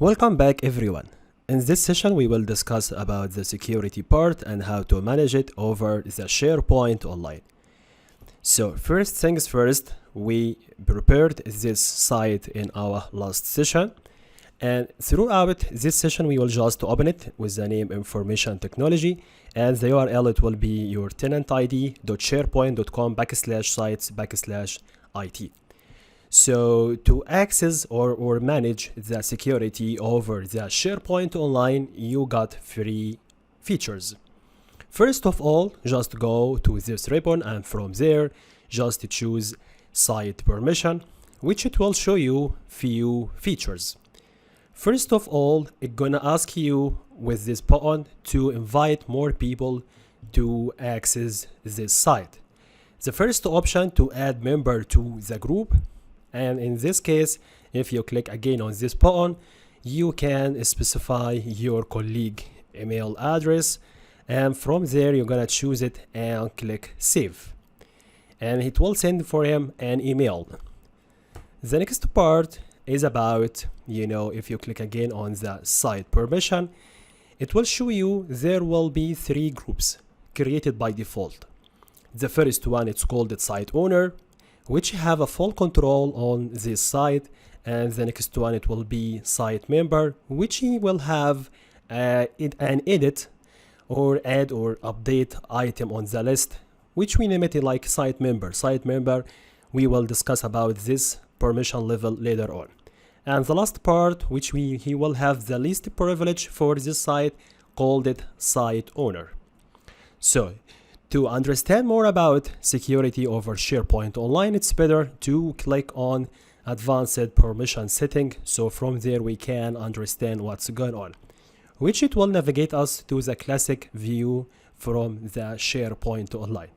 Welcome back everyone. In this session we will discuss about the security part and how to manage it over the SharePoint online. So first things first, we prepared this site in our last session, and throughout this session we will just open it with the name information technology, and the URL it will be your tenant id.sharepoint.com/sites/it. So to access or manage the security over the SharePoint online, you got three features. First of all, just go to this ribbon and from there, just choose site permission, which it will show you few features. First of all, it's gonna ask you with this button to invite more people to access this site. The first option to add member to the group, and in this case, if you click again on this button, you can specify your colleague email address, and from there you're gonna choose it and click save, and it will send for him an email. The next part is about, if you click again on the site permission, it will show you there will be three groups created by default. The first one, it's called the site owner, which have a full control on this site, and the next one it will be site member, which he will have an edit or add or update item on the list, which we name it like site member. Site member, we will discuss about this permission level later on. And the last part, which he will have the least privilege for this site, called it site owner. So to understand more about security over SharePoint online, it's better to click on advanced permission setting. So from there we can understand what's going on, which it will navigate us to the classic view from the SharePoint online.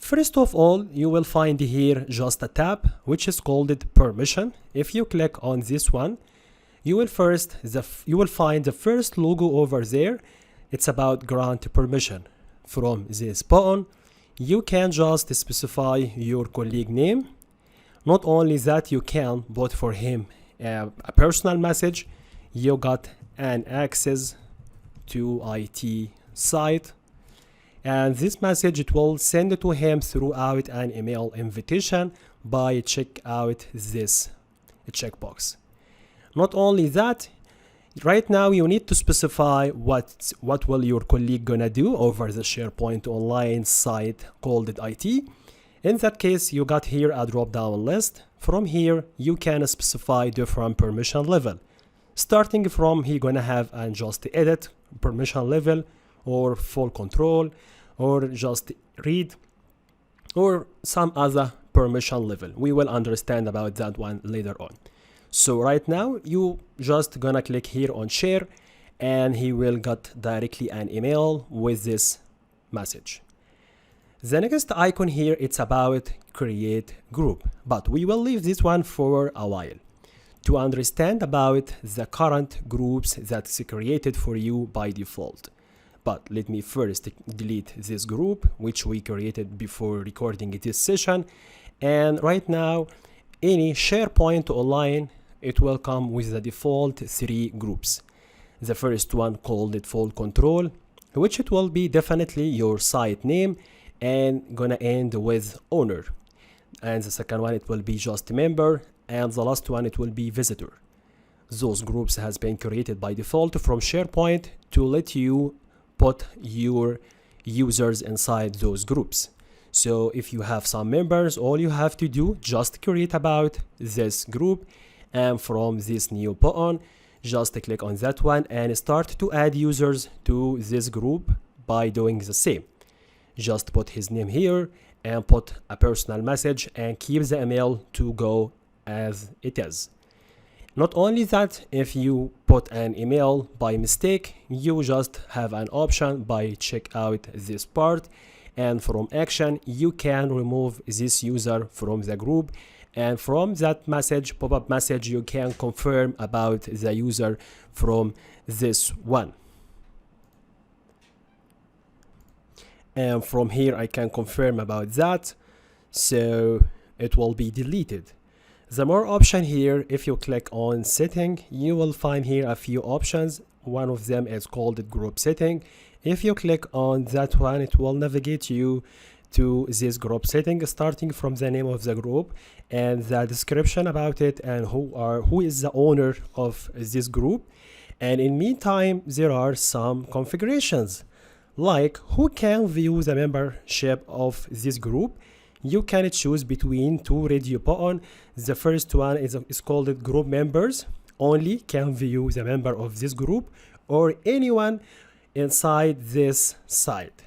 First of all, you will find here just a tab which is called it permission. If you click on this one, you will find the first logo over there. It's about grant permission. From this button, you can just specify your colleague name. Not only that, you can put for him a personal message. You got an access to IT site, and this message it will send it to him throughout an email invitation by check out this checkbox. Not only that, right now you need to specify what will your colleague gonna do over the SharePoint online site called IT. In that case, you got here a drop down list. From here you can specify different permission level, starting from he gonna have an just edit permission level, or full control, or just read, or some other permission level. We will understand about that one later on. So right now you just gonna click here on share, and he will get directly an email with this message. The next icon here, it's about create group, but we will leave this one for a while to understand about the current groups that's created for you by default. But let me first delete this group which we created before recording this session. And right now, any SharePoint online, it will come with the default three groups. The first one called it full control, which it will be definitely your site name and gonna end with owner. And the second one it will be just member, and the last one it will be visitor. Those groups has been created by default from SharePoint to let you put your users inside those groups. So if you have some members, all you have to do, just create about this group, and from this new button, just click on that one and start to add users to this group by doing the same. Just put his name here and put a personal message and keep the email to go as it is. Not only that, if you put an email by mistake, you just have an option by check out this part, and from action you can remove this user from the group, and from that message, pop-up message, you can confirm about the user from this one. And from here I can confirm about that, so it will be deleted. The more option here, if you click on setting, you will find here a few options. One of them is called group setting. If you click on that one, it will navigate you to this group setting, starting from the name of the group and the description about it and who is the owner of this group. And in meantime, there are some configurations like who can view the membership of this group. You can choose between two radio button. The first one is called group members, only can view the member of this group or anyone inside this site.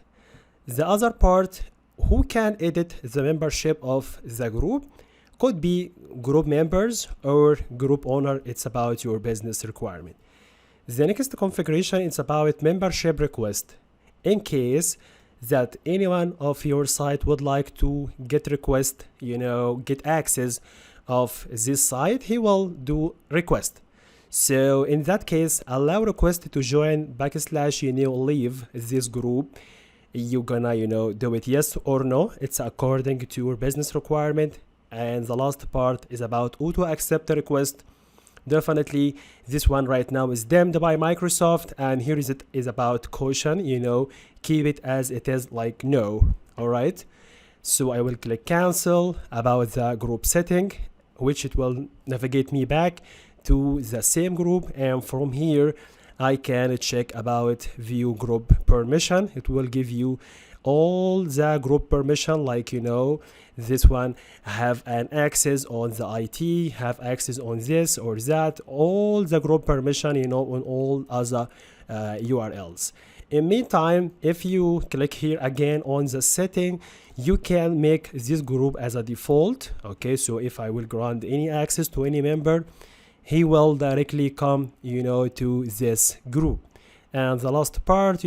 The other part, who can edit the membership of the group, could be group members or group owner. It's about your business requirement. The next configuration is about membership request. In case that anyone of your site would like to get request, get access of this site, he will do request. So in that case, allow request to join / leave this group. You're gonna do it yes or no. It's according to your business requirement. And the last part is about auto accept the request. Definitely this one right now is dimmed by Microsoft, and here is about caution, keep it as it is, like no. All right, so I will click cancel about the group setting, which it will navigate me back to the same group, and from here I can check about view group permission. It will give you all the group permission, like this one have an access on the IT, have access on this or that, all the group permission on all other URLs. In meantime, if you click here again on the setting, you can make this group as a default. Okay, so if I will grant any access to any member, he will directly come to this group. And the last part,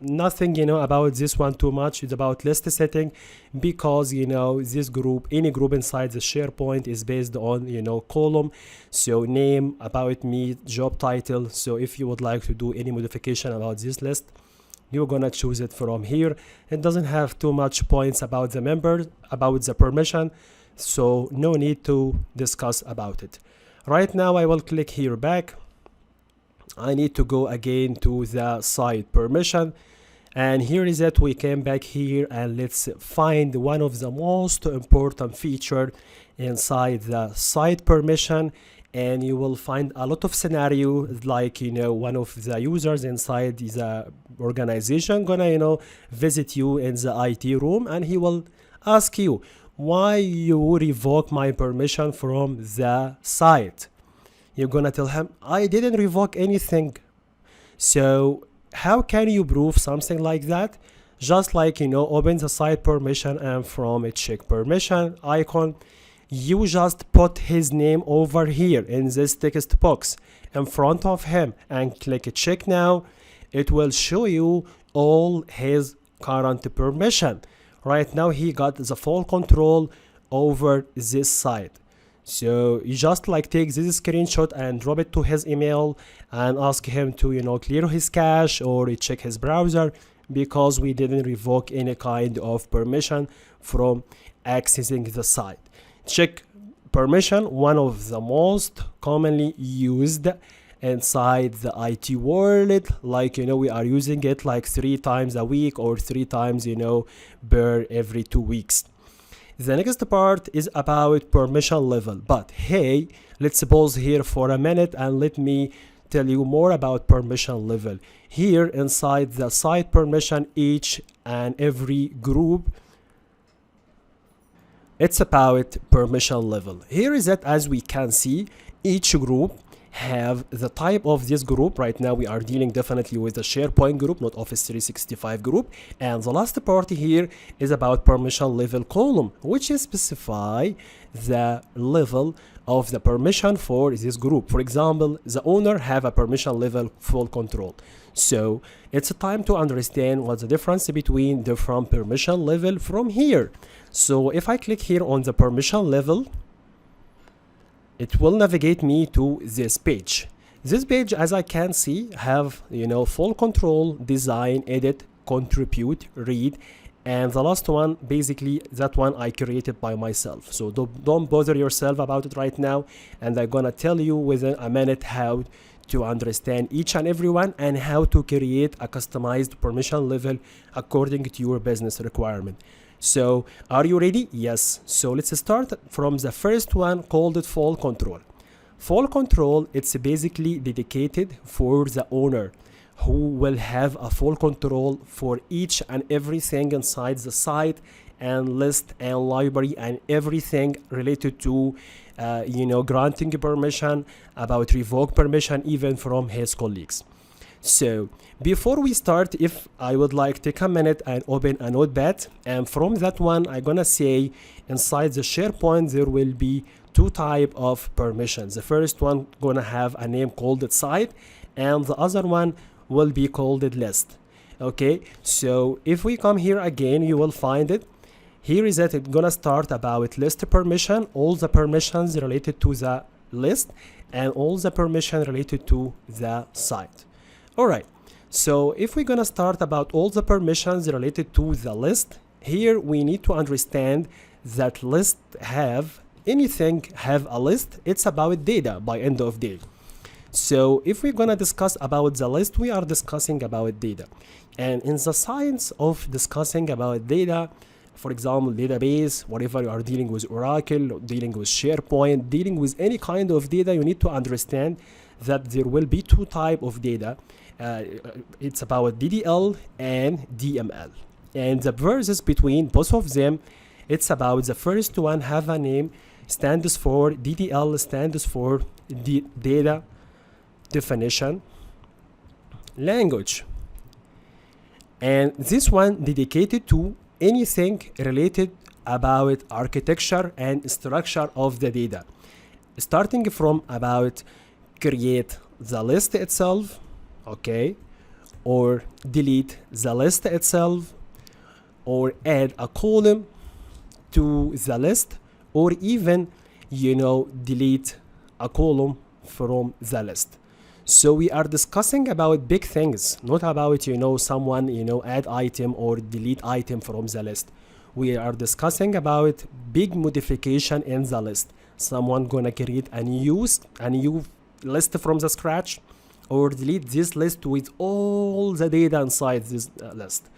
nothing, about this one too much. It's about list setting, because, this group, any group inside the SharePoint is based on, column. So name, about me, job title. So if you would like to do any modification about this list, you're gonna choose it from here. It doesn't have too much points about the member, about the permission. So no need to discuss about it. Right now, I will click here back. I need to go again to the site permission, and here is it. We came back here, and let's find one of the most important feature inside the site permission. And you will find a lot of scenario, like one of the users inside the organization gonna visit you in the IT room, and he will ask you why you revoke my permission from the site. You're gonna tell him, I didn't revoke anything. So how can you prove something like that? Just like, open the site permission, and from a check permission icon, you just put his name over here in this text box in front of him and click check now. It will show you all his current permission. Right now, he got the full control over this site. So you just take this screenshot and drop it to his email and ask him to clear his cache or check his browser, because we didn't revoke any kind of permission from accessing the site. Check permission, one of the most commonly used inside the IT world. We are using it like 3 times a week or 3 times per every 2 weeks. The next part is about permission level, but hey, let's pause here for a minute and let me tell you more about permission level. Here inside the site permission, each and every group, it's about permission level. Here is it, as we can see, each group have the type of this group. Right now we are dealing definitely with the SharePoint group, not Office 365 group. And the last part here is about permission level column, which is specify the level of the permission for this group. For example, the owner have a permission level full control. So it's time to understand what's the difference between different permission level from here. So if I click here on the permission level, it will navigate me to this page. This page, as I can see, have full control, design, edit, contribute, read, And the last one, basically, that one I created by myself. So don't bother yourself about it right now. And I'm gonna tell you within a minute how to understand each and every one and how to create a customized permission level according to your business requirement. So are you ready? Yes. So let's start from the first one called it full control. Full control, it's basically dedicated for the owner who will have a full control for each and everything inside the site and list and library and everything related to granting permission, about revoke permission, even from his colleagues. So before we start, if I would like to take a minute and open a notepad, and from that one I'm gonna say inside the SharePoint there will be two type of permissions. The first one gonna have a name called it site, and the other one will be called it list. Okay, so if we come here again, you will find it. Here is that it's gonna start about list permission, all the permissions related to the list, and all the permission related to the site. All right, so if we're gonna start about all the permissions related to the list, here we need to understand that list have anything have a list, it's about data by end of day. So if we're gonna discuss about the list, we are discussing about data. And in the science of discussing about data, for example, database, whatever you are dealing with Oracle, dealing with SharePoint, dealing with any kind of data, you need to understand that there will be two types of data. It's about DDL and DML. And the verses between both of them, it's about the first one have a name, stands for DDL, stands for data definition language, and this one dedicated to anything related about architecture and structure of the data, starting from about create the list itself, okay, or delete the list itself, or add a column to the list, or even delete a column from the list. So we are discussing about big things, not about someone add item or delete item from the list. We are discussing about big modification in the list. Someone gonna create a new list from the scratch, or delete this list with all the data inside this list.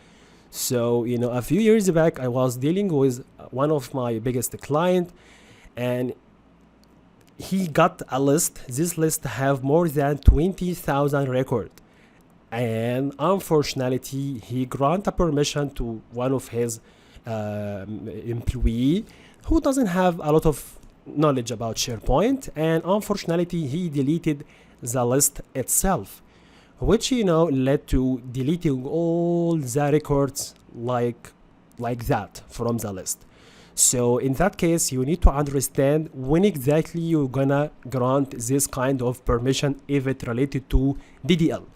So a few years back I was dealing with one of my biggest client, and he got a list. This list have more than 20,000 records, and unfortunately he granted permission to one of his employee who doesn't have a lot of knowledge about SharePoint, and unfortunately he deleted the list itself, which led to deleting all the records like that from the list. So in that case, you need to understand when exactly you're gonna grant this kind of permission if it related to DDL,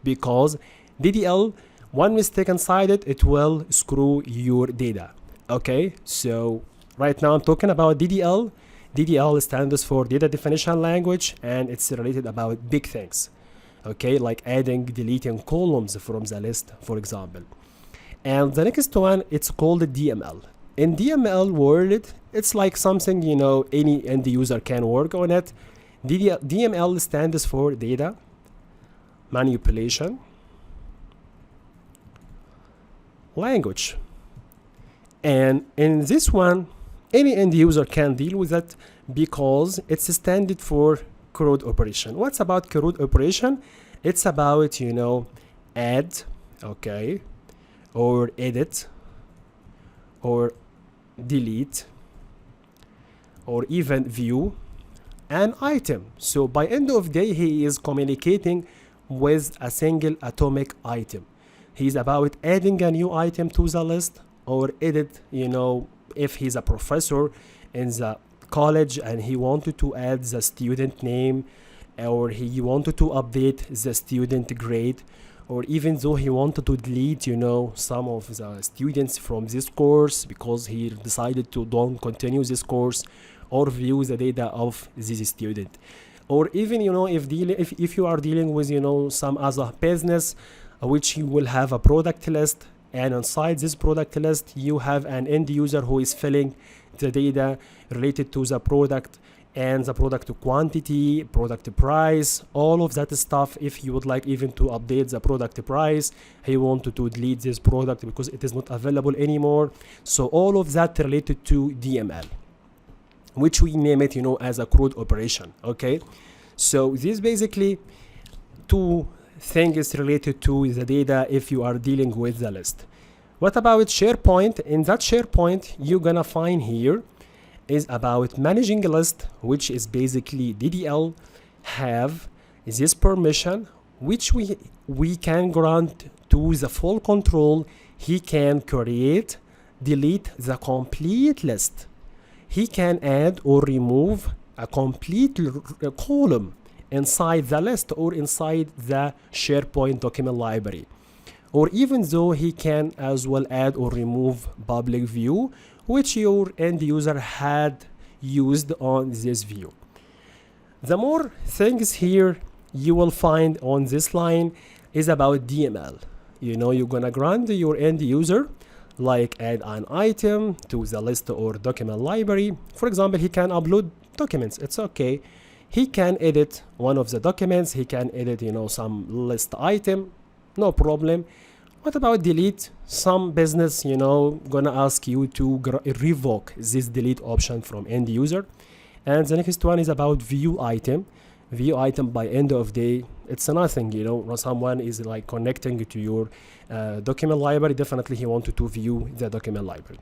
because DDL, one mistake inside it, it will screw your data. Okay, so right now I'm talking about DDL. DDL stands for data definition language, and it's related about big things. Okay, like adding, deleting columns from the list, for example. And the next one, it's called DML. In DML world, it's like something any end user can work on it. DML stands for data manipulation language, and in this one any end user can deal with it because it's standard for CRUD operation. What's about CRUD operation? It's about add, okay, or edit, or delete, or even view an item. So by end of day he is communicating with a single atomic item. He's about adding a new item to the list, or edit, if he's a professor in the college and he wanted to add the student name, or he wanted to update the student grade, or even though he wanted to delete some of the students from this course because he decided to don't continue this course, or view the data of this student, or even if you are dealing with some other business which you will have a product list, and inside this product list you have an end user who is filling the data related to the product and the product quantity, product price, all of that stuff. If you would like even to update the product price, he wanted to delete this product because it is not available anymore. So all of that related to DML, which we name it, as a CRUD operation. Okay, so this basically two things related to the data if you are dealing with the list. What about SharePoint? In that SharePoint, you're gonna find here is about managing a list, which is basically DDL have this permission, which we can grant to the full control. He can create, delete the complete list. He can add or remove a complete column inside the list or inside the SharePoint document library. Or even though he can as well add or remove public view, which your end user had used on this view. The more things here you will find on this line is about DML. You're gonna grant your end user like add an item to the list or document library. For example, he can upload documents, it's okay. He can edit one of the documents, he can edit some list item, no problem. What about delete? Some business gonna ask you to revoke this delete option from end user. And the next one is about view item. View item by end of day, it's nothing. Someone is like connecting to your document library, definitely he wanted to view the document library.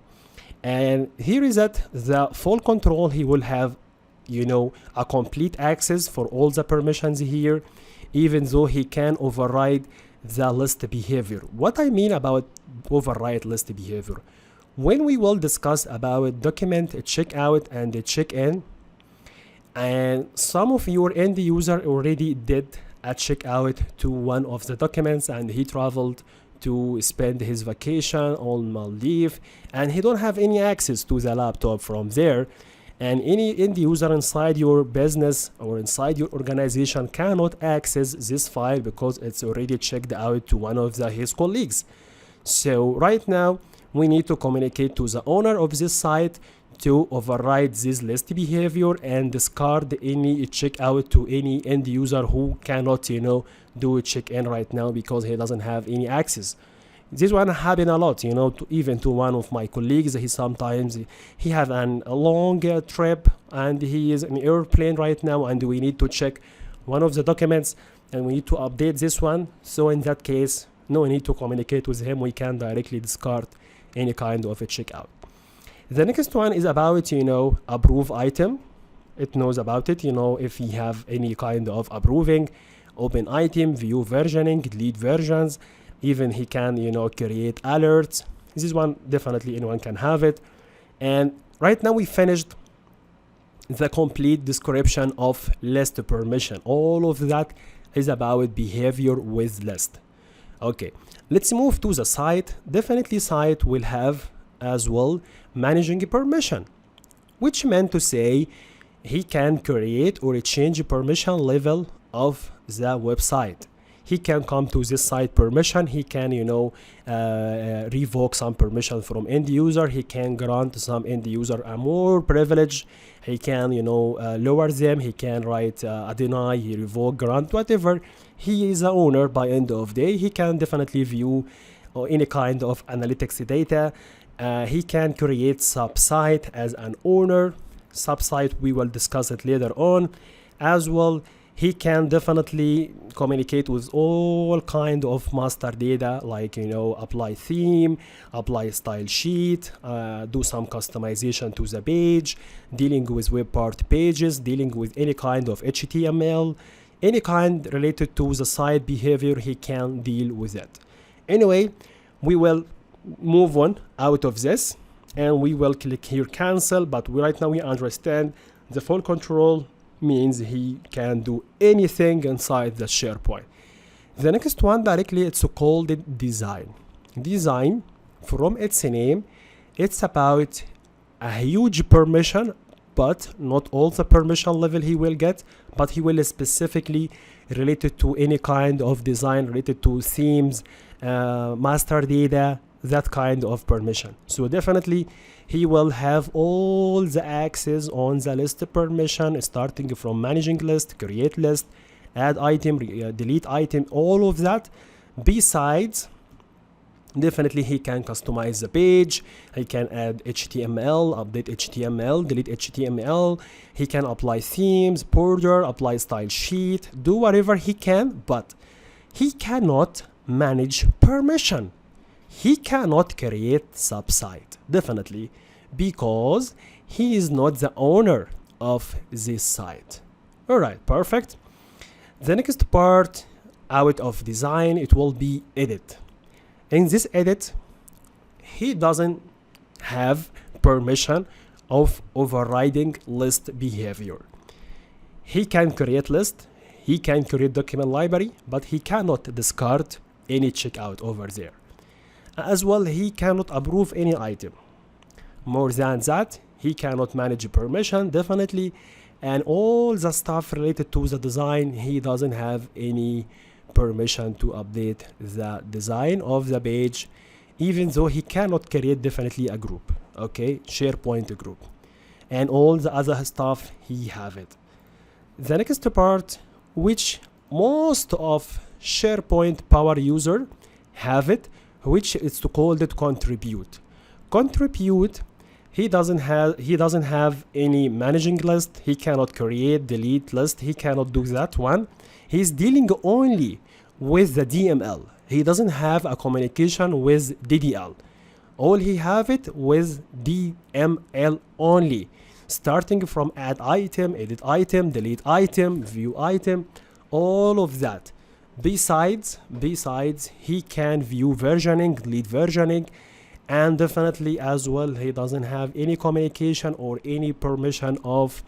And here is that the full control, he will have a complete access for all the permissions here, even though he can override the list behavior. What I mean about override list behavior, when we will discuss about document checkout and the check-in, and some of your end user already did a checkout to one of the documents and he traveled to spend his vacation on Maldives and he don't have any access to the laptop from there, and any end user inside your business or inside your organization cannot access this file because it's already checked out to one of his colleagues. So right now we need to communicate to the owner of this site to override this list behavior and discard any checkout to any end user who cannot do a check-in right now because he doesn't have any access. This one happen a lot, even to one of my colleagues. He have a long trip and he is in airplane right now, and we need to check one of the documents and we need to update this one. So in that case, no need to communicate with him. We can directly discard any kind of a checkout. The next one is about approve item. It knows about it. If you have any kind of approving, open item, view versioning, delete versions. Even he can create alerts. This one definitely anyone can have it. And right now we finished the complete description of list permission. All of that is about behavior with list. Okay, let's move to the site. Definitely site will have as well managing permission, which meant to say he can create or change permission level of the website. He can come to this site permission. He can revoke some permission from end user. He can grant some end user a more privilege. He can lower them. He can write deny, revoke, grant, whatever. He is the owner by end of day. He can definitely view any kind of analytics data. He can create sub-site as an owner. Sub-site, we will discuss it later on as well. He can definitely communicate with all kind of master data, like apply theme, apply style sheet, do some customization to the page, dealing with web part pages, dealing with any kind of HTML, any kind related to the site behavior. He can deal with it. Anyway, we will move on out of this and we will click here cancel. But right now we understand the full control means he can do anything inside the SharePoint. The next one directly, it's called design. Design, from its name, it's about a huge permission, but not all the permission level he will get, but he will specifically related to any kind of design related to themes, master data, that kind of permission. So definitely he will have all the access on the list permission, starting from managing list, create list, add item, delete item, all of that. Besides, definitely he can customize the page, he can add HTML, update HTML, delete HTML, he can apply themes, border, apply style sheet, do whatever he can, but he cannot manage permission. He cannot create subsite, definitely, because he is not the owner of this site. All right, perfect. The next part out of design, it will be edit. In this edit, he doesn't have permission of overriding list behavior. He can create list, he can create document library, but he cannot discard any checkout over there. As well, he cannot approve any item. More than that, he cannot manage permission, definitely, and all the stuff related to the design, he doesn't have any permission to update the design of the page, even though he cannot create definitely a group, okay, SharePoint group, and all the other stuff he have it. The next part, which most of SharePoint power user have it, which is called it contribute. Contribute, he doesn't have any managing list, he cannot create, delete list, he cannot do that one. He's dealing only with the DML. He doesn't have a communication with DDL. All he have it with DML only, starting from add item, edit item, delete item, view item, all of that. Besides, he can view versioning, delete versioning, and definitely as well, he doesn't have any communication or any permission of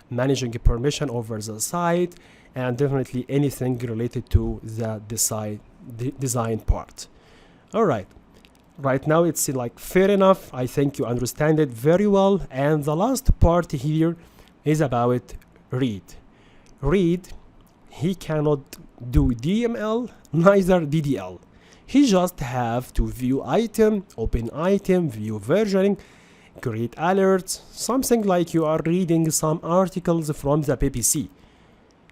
managing a permission over the site, and definitely anything related to the design part. All right. Right now it's like fair enough. I think you understand it very well. And the last part here is about read. Read, he cannot do DML, neither DDL. He just have to view item, open item, view versioning, create alerts, something like you are reading some articles from the PPC.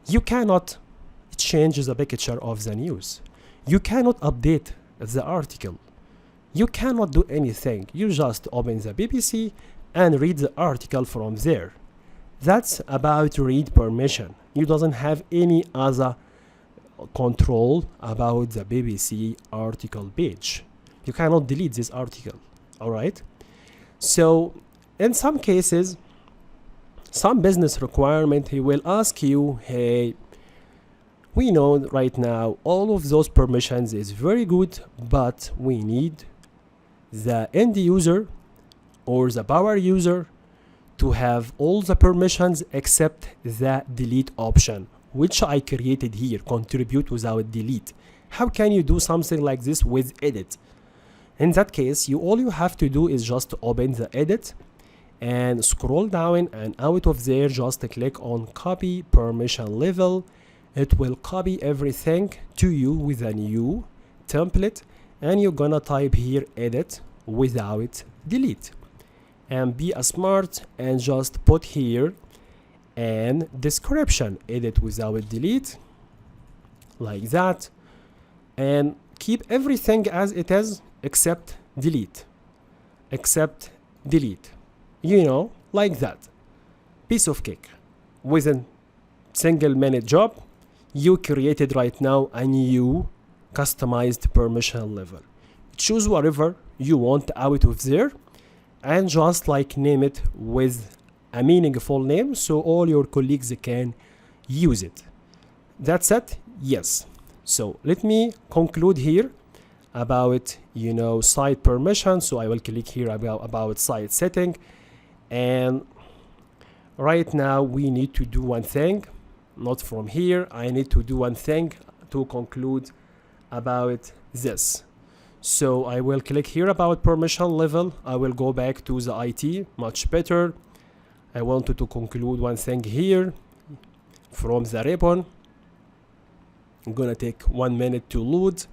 You cannot change the picture of the news. You cannot update the article. You cannot do anything. You just open the BBC and read the article from there. That's about read permission. You doesn't have any other control about the BBC article page. You cannot delete this article. All right. So in some cases, some business requirement, he will ask you, hey, we know right now all of those permissions is very good, but we need the end user or the power user to have all the permissions except the delete option, which I created here, contribute without delete. How can you do something like this with edit? In that case, all you have to do is just open the edit and scroll down, and out of there just click on copy permission level. It will copy everything to you with a new template, and you're gonna type here edit without delete, and be smart and just put here and description edit without delete, like that, and keep everything as it is except delete, you know, like that. Piece of cake. Within single minute job, you created right now a new customized permission level. Choose whatever you want out of there and just like name it with a meaningful name so all your colleagues can use it. That's it? Yes. So let me conclude here about, you know, site permission. So I will click here about site setting, and right now we need to do one thing, not from here. I need to do one thing to conclude about this. So I will click here about permission level. I will go back to the IT, much better. I wanted to conclude one thing here from the ribbon. I'm gonna take 1 minute to load.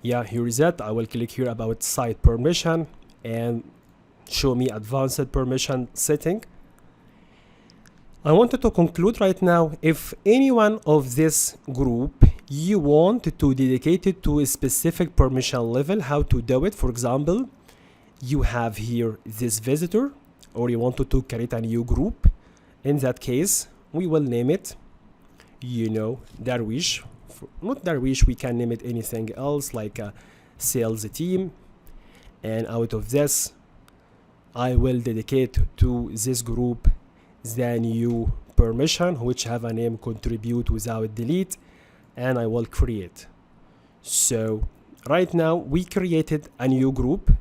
Yeah, here is it. I will click here about site permission and show me advanced permission setting. I wanted to conclude right now, if any one of this group you want to dedicate it to a specific permission level, how to do it. For example, you have here this visitor, or you wanted to create a new group. In that case, we will name it, Darwish. Not Darwish, we can name it anything else like a sales team. And out of this, I will dedicate to this group the new permission, which have a name contribute without delete, and I will create. So right now we created a new group,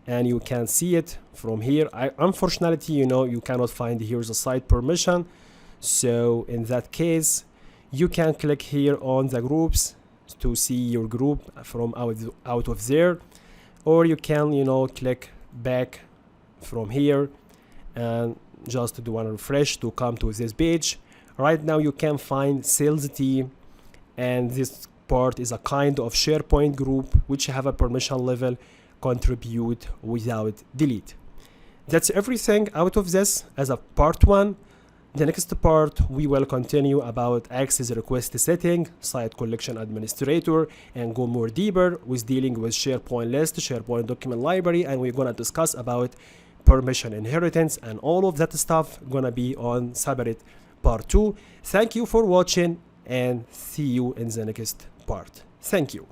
and you can see it from here. Unfortunately, you cannot find here the site permission. So in that case, you can click here on the groups to see your group from out of there, or you can click back from here and just do one refresh to come to this page. Right now you can find sales team, and this part is a kind of SharePoint group which have a permission level contribute without delete. That's everything out of this as a part 1. The next part we will continue about access request setting, site collection administrator, and go more deeper with dealing with SharePoint list, SharePoint document library, and we're gonna discuss about permission inheritance, and all of that stuff gonna be on separate part 2. Thank you for watching, and see you in the next part. Thank you.